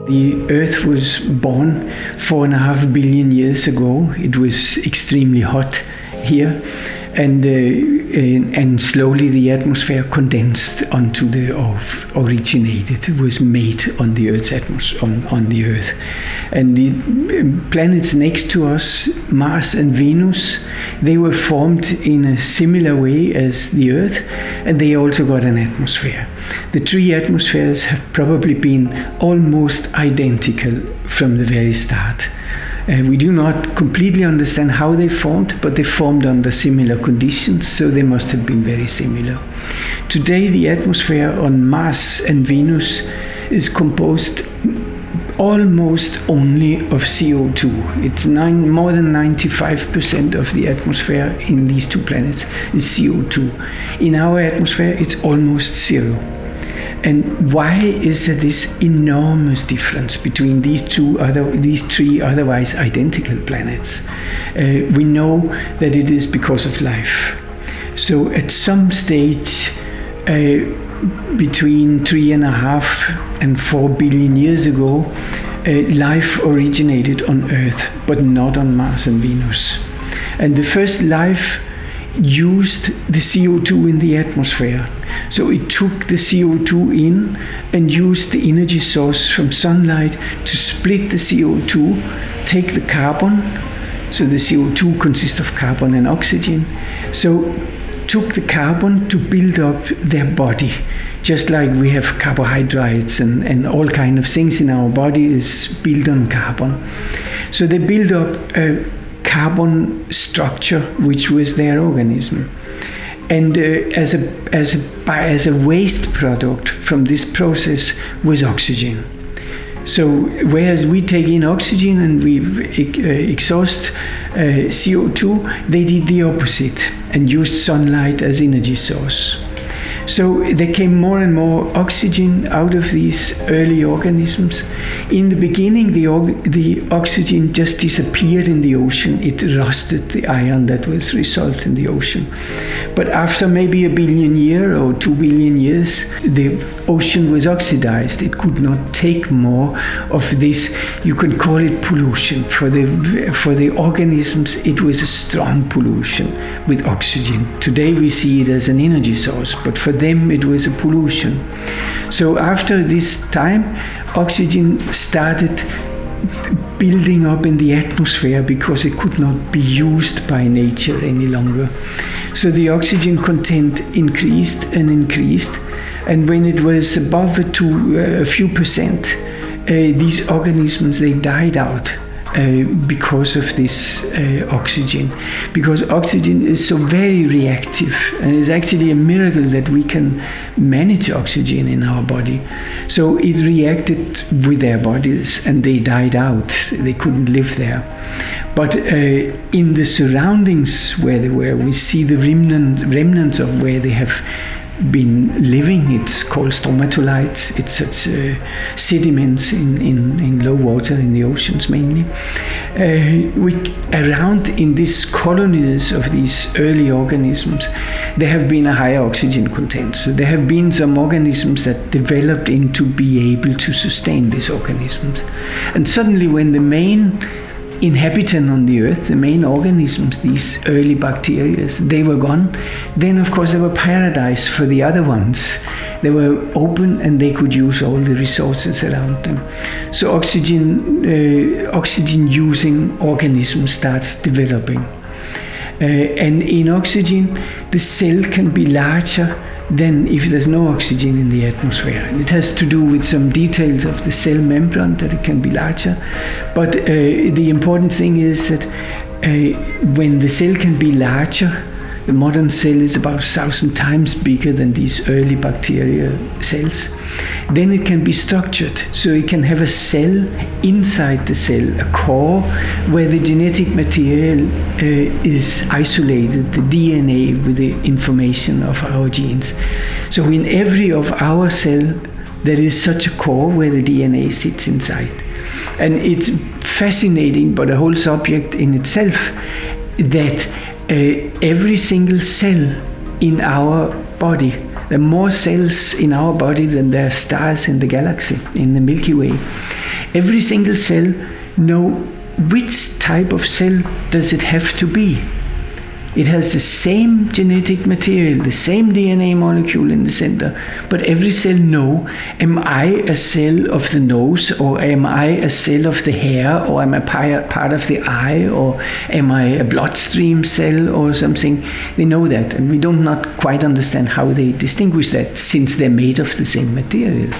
The Earth was born 4.5 billion years ago. It was extremely hot here, and slowly the atmosphere condensed onto the Earth, originated. It was made on the Earth's atmosphere, on the Earth. And the planets next to us, Mars and Venus, they were formed in a similar way as the Earth, and they also got an atmosphere. The three atmospheres have probably been almost identical from the very start. We do not completely understand how they formed, but they formed under similar conditions, so they must have been very similar. Today, the atmosphere on Mars and Venus is composed almost only of CO2. It's more than 95% of the atmosphere in these two planets is CO2. In our atmosphere, it's almost zero. And why is there this enormous difference between these three otherwise identical planets? We know that it is because of life. So at some stage between 3.5 and 4 billion years ago, life originated on Earth, but not on Mars and Venus. And the first life used the CO2 in the atmosphere. So it took the CO2 in and used the energy source from sunlight to split the CO2, take the carbon. So the CO2 consists of carbon and oxygen. So took the carbon to build up their body. Just like we have carbohydrates and all kind of things in our body is built on carbon. So they build up a carbon structure, which was their organism. And as a waste product from this process was oxygen. So whereas we take in oxygen and we exhaust CO2, they did the opposite and used sunlight as energy source. So there came more and more oxygen out of these early organisms. In the beginning, the oxygen just disappeared in the ocean. It rusted the iron that was result in the ocean. But after maybe 1 billion years or 2 billion years, the ocean was oxidized. It could not take more of this. You can call it pollution. For the organisms, it was a strong pollution with oxygen. Today we see it as an energy source, but for them it was a pollution. So after this time, oxygen started building up in the atmosphere because it could not be used by nature any longer. So the oxygen content increased and increased, and when it was above a few percent, these organisms, they died out. Because of this oxygen. Because oxygen is so very reactive, and it's actually a miracle that we can manage oxygen in our body. So it reacted with their bodies and they died out. They couldn't live there. But in the surroundings where they were, we see the remnants of where they have been living. It's called stromatolites. It's such sediments in low water in the oceans mainly. Around in these colonies of these early organisms, there have been a higher oxygen content. So there have been some organisms that developed into be able to sustain these organisms. And suddenly when the main inhabitant on the Earth, the main organisms, these early bacteria, they were gone, then of course they were paradise for the other ones. They were open and they could use all the resources around them. So oxygen using organisms starts developing. And in oxygen, the cell can be larger than if there's no oxygen in the atmosphere. It has to do with some details of the cell membrane that it can be larger. But the important thing is that when the cell can be larger, the modern cell is about 1,000 times bigger than these early bacteria cells. Then it can be structured, so it can have a cell inside the cell, a core where the genetic material is isolated, the DNA with the information of our genes. So in every of our cell, there is such a core where the DNA sits inside. And it's fascinating, but a whole subject in itself, that every single cell in our body, there are more cells in our body than there are stars in the galaxy, in the Milky Way. every single cell know which type of cell does it have to be. It has the same genetic material, the same DNA molecule in the center, but every cell know, am I a cell of the nose, or am I a cell of the hair, or am I part of the eye, or am I a bloodstream cell or something? They know that, and we don't not quite understand how they distinguish that, since they're made of the same material.